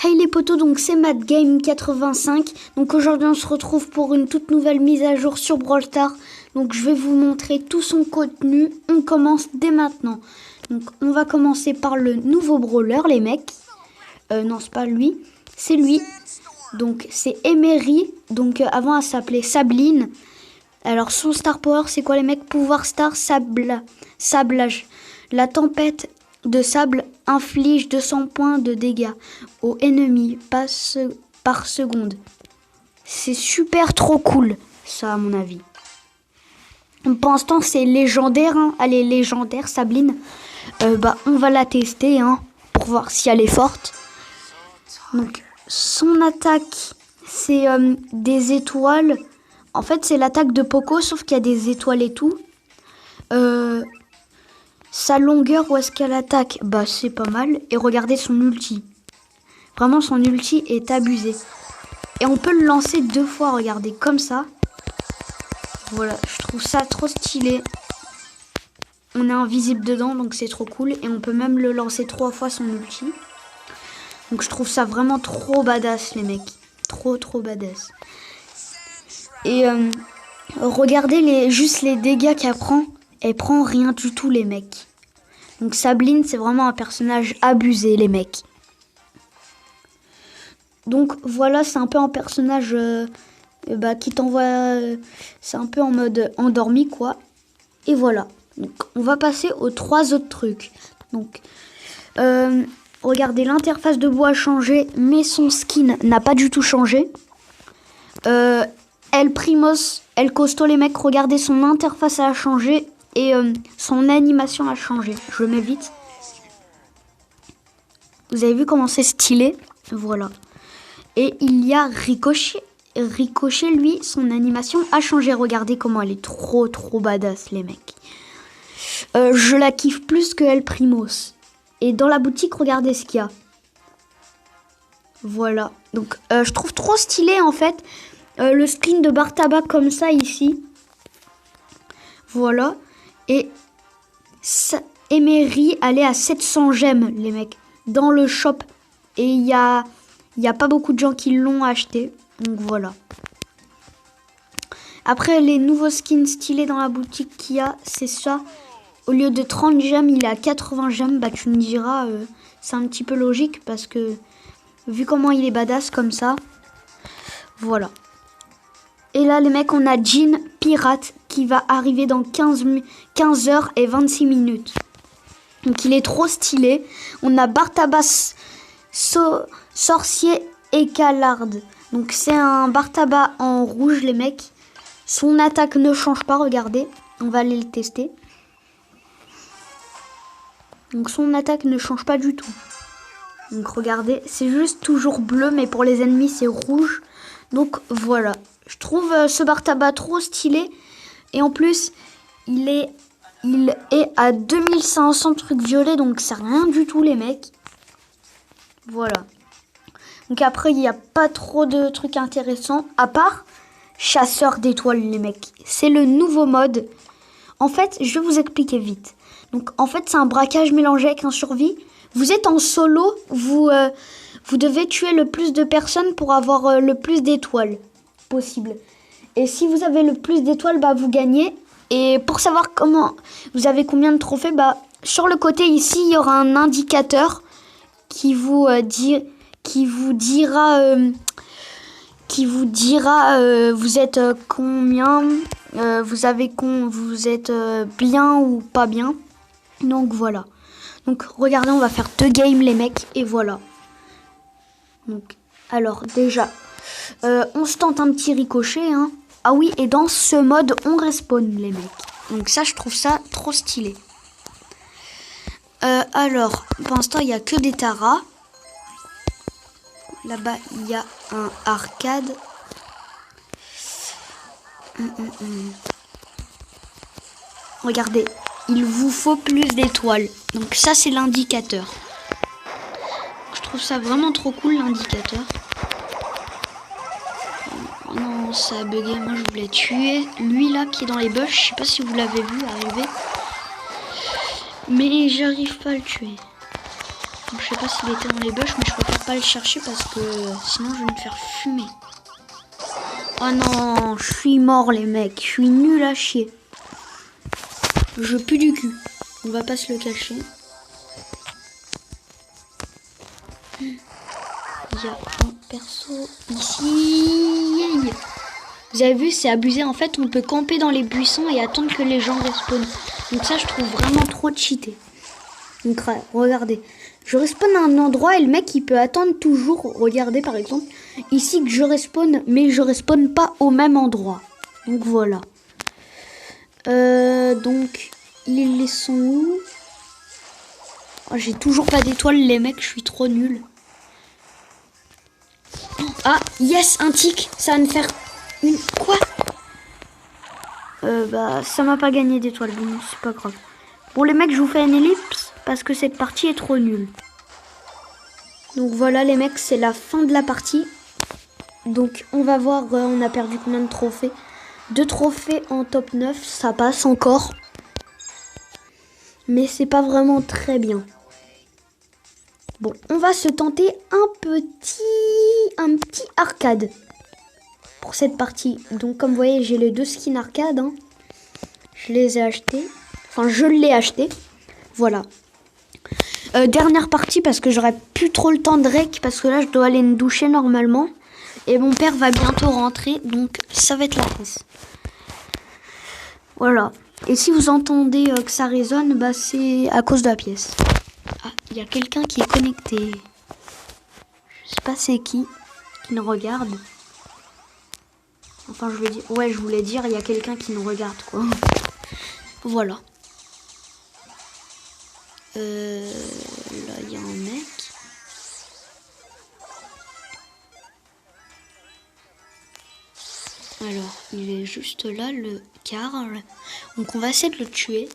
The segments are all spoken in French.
Hey les potos, donc c'est MadGame85. Donc aujourd'hui on se retrouve pour une toute nouvelle mise à jour sur Brawl Stars. Donc je vais vous montrer tout son contenu. On commence dès maintenant. Donc on va commencer par le nouveau brawler les mecs. Non c'est pas lui, c'est lui. Donc c'est Emery. Donc avant elle s'appelait Sabline. Alors son star power c'est quoi les mecs? Pouvoir star sablage. La tempête de sable inflige 200 points de dégâts aux ennemis par seconde. C'est super trop cool, ça à mon avis. Pour l'instant c'est légendaire, hein. Elle est légendaire Sabline. On va la tester pour voir si elle est forte. Donc son attaque c'est des étoiles. En fait c'est l'attaque de Poco sauf qu'il y a des étoiles et tout. Sa longueur, où est-ce qu'elle attaque? C'est pas mal. Et regardez son ulti. Vraiment, son ulti est abusé. Et on peut le lancer 2 fois, regardez, comme ça. Voilà, je trouve ça trop stylé. On est invisible dedans, donc c'est trop cool. Et on peut même le lancer 3 fois, son ulti. Donc je trouve ça vraiment trop badass, les mecs. Trop badass. Et regardez juste les dégâts qu'elle prend. Elle prend rien du tout les mecs. Donc Sabline c'est vraiment un personnage abusé les mecs. Donc voilà c'est un peu un personnage qui t'envoie... c'est un peu en mode endormi quoi. Et voilà. Donc on va passer aux 3 autres trucs. Donc regardez l'interface de bois a changé mais son skin n'a pas du tout changé. El Primos, El Costo les mecs, regardez son interface a changé. Et son animation a changé. Je le mets vite. Vous avez vu comment c'est stylé? Voilà. Et il y a Ricochet. Ricochet, lui, son animation a changé. Regardez comment elle est trop badass, les mecs. Je la kiffe plus que El Primos. Et dans la boutique, regardez ce qu'il y a. Voilà. Donc, je trouve trop stylé, en fait, le skin de Bartaba comme ça, ici. Voilà. Et Emery, elle est à 700 gemmes, les mecs, dans le shop. Et il y a pas beaucoup de gens qui l'ont acheté. Donc voilà. Après, les nouveaux skins stylés dans la boutique qu'il y a, c'est ça. Au lieu de 30 gemmes, il est à 80 gemmes. Tu me diras, c'est un petit peu logique parce que, vu comment il est badass comme ça, voilà. Et là, les mecs, on a Jean Pirate qui va arriver dans 15 heures et 26 minutes. Donc, il est trop stylé. On a Bartabas Sorcier et Calarde. Donc, c'est un Bartaba en rouge, les mecs. Son attaque ne change pas, regardez. On va aller le tester. Donc, son attaque ne change pas du tout. Donc, regardez, c'est juste toujours bleu, mais pour les ennemis, c'est rouge. Donc, voilà. Je trouve ce Bartaba trop stylé. Et en plus, il est à 2500 trucs violets. Donc, c'est rien du tout, les mecs. Voilà. Donc, après, il n'y a pas trop de trucs intéressants. À part chasseur d'étoiles, les mecs. C'est le nouveau mode. En fait, je vais vous expliquer vite. Donc, en fait, c'est un braquage mélangé avec un survie. Vous êtes en solo. Vous devez tuer le plus de personnes pour avoir le plus d'étoiles possible. Et si vous avez le plus d'étoiles, vous gagnez. Et pour savoir comment vous avez combien de trophées, sur le côté ici, il y aura un indicateur qui vous dira vous êtes combien, vous êtes bien ou pas bien. Donc voilà. Donc regardez, on va faire 2 games les mecs et voilà. Donc alors déjà on se tente un petit ricochet Ah oui, et dans ce mode on respawn les mecs. Donc ça je trouve ça trop stylé. Alors pour l'instant il n'y a que des taras. Là-bas il y a un arcade. Regardez, il vous faut plus d'étoiles. Donc ça c'est l'indicateur. Je trouve ça vraiment trop cool l'indicateur. Oh non, ça a bugué. Moi je voulais tuer lui là qui est dans les bush. Je sais pas si vous l'avez vu arriver. Mais j'arrive pas à le tuer. Je sais pas s'il était dans les bush, mais je préfère pas le chercher parce que sinon je vais me faire fumer. Oh non, je suis mort les mecs, je suis nul à chier. Je pue du cul. On va pas se le cacher. Il y a un perso ici. Vous avez vu, c'est abusé. En fait, on peut camper dans les buissons et attendre que les gens respawnent. Donc ça, je trouve vraiment trop cheaté. Donc regardez. Je respawn à un endroit et le mec, il peut attendre toujours. Regardez, par exemple, ici que je respawn, mais je respawn pas au même endroit. Donc voilà. Donc, ils sont où? Oh, j'ai toujours pas d'étoiles, les mecs, je suis trop nul. Ah, yes, un tic. Ça va me faire une... Quoi? Bah, ça m'a pas gagné d'étoiles. Bon, c'est pas grave. Bon, les mecs, je vous fais une ellipse parce que cette partie est trop nulle. Donc voilà, les mecs, c'est la fin de la partie. Donc, on va voir, on a perdu combien de trophées. 2 trophées en top 9, ça passe encore. Mais c'est pas vraiment très bien. Bon, on va se tenter un petit arcade pour cette partie. Donc comme vous voyez, j'ai les 2 skins arcade. Hein. Je les ai achetés. Enfin, je l'ai acheté. Voilà. Dernière partie parce que j'aurais plus trop le temps de rec. Parce que là, je dois aller me doucher normalement. Et mon père va bientôt rentrer. Donc ça va être la presse. Voilà. Et si vous entendez que ça résonne, bah c'est à cause de la pièce. Ah, il y a quelqu'un qui est connecté. Je sais pas c'est qui nous regarde. Enfin, je veux dire... Ouais, je voulais dire, il y a quelqu'un qui nous regarde, quoi. Voilà. Là, il y a un mec. Alors, il est juste là, le Karl. Donc, on va essayer de le tuer.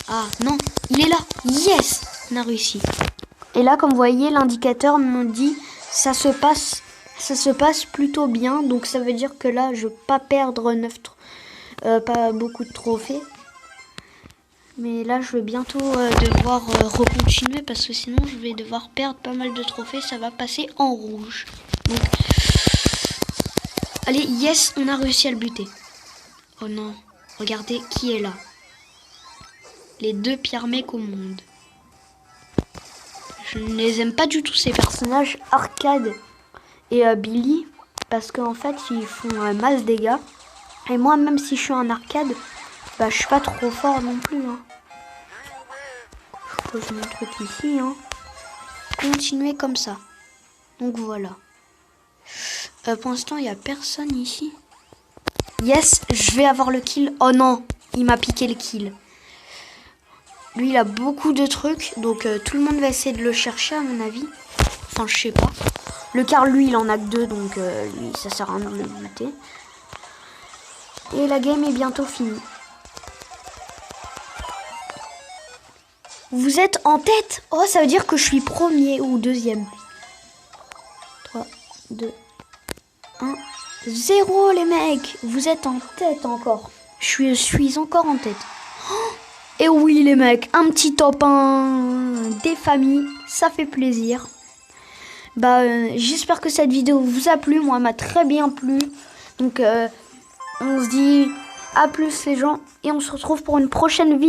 Ah, non, il est là. Yes, on a réussi. Et là, comme vous voyez, l'indicateur me dit ça se passe plutôt bien. Donc, ça veut dire que là, je ne vais pas perdre pas beaucoup de trophées. Mais là, je vais bientôt devoir recontinuer parce que sinon, je vais devoir perdre pas mal de trophées. Ça va passer en rouge. Donc, allez, yes, on a réussi à le buter. Oh non, regardez qui est là. Les 2 pires mecs au monde. Je ne les aime pas du tout ces personnages arcade et Billy parce qu'en fait ils font masse dégâts et moi même si je suis en arcade bah je suis pas trop fort non plus hein. Je pose mon truc ici hein. Continuez comme ça. Donc voilà. Pour l'instant il n'y a personne ici. Yes, je vais avoir le kill. Oh non, il m'a piqué le kill. Lui, il a beaucoup de trucs, donc tout le monde va essayer de le chercher, à mon avis. Enfin, je sais pas. Le Karl, lui, il en a que 2, donc lui, ça sert à rien de le buter. Et la game est bientôt finie. Vous êtes en tête? Oh, ça veut dire que je suis premier ou deuxième. 3, 2, 1, 0, les mecs. Vous êtes en tête encore. Je suis encore en tête. Oh! Et oui les mecs, un petit top 1 des familles, ça fait plaisir. Bah j'espère que cette vidéo vous a plu, moi elle m'a très bien plu. Donc on se dit à plus les gens et on se retrouve pour une prochaine vidéo.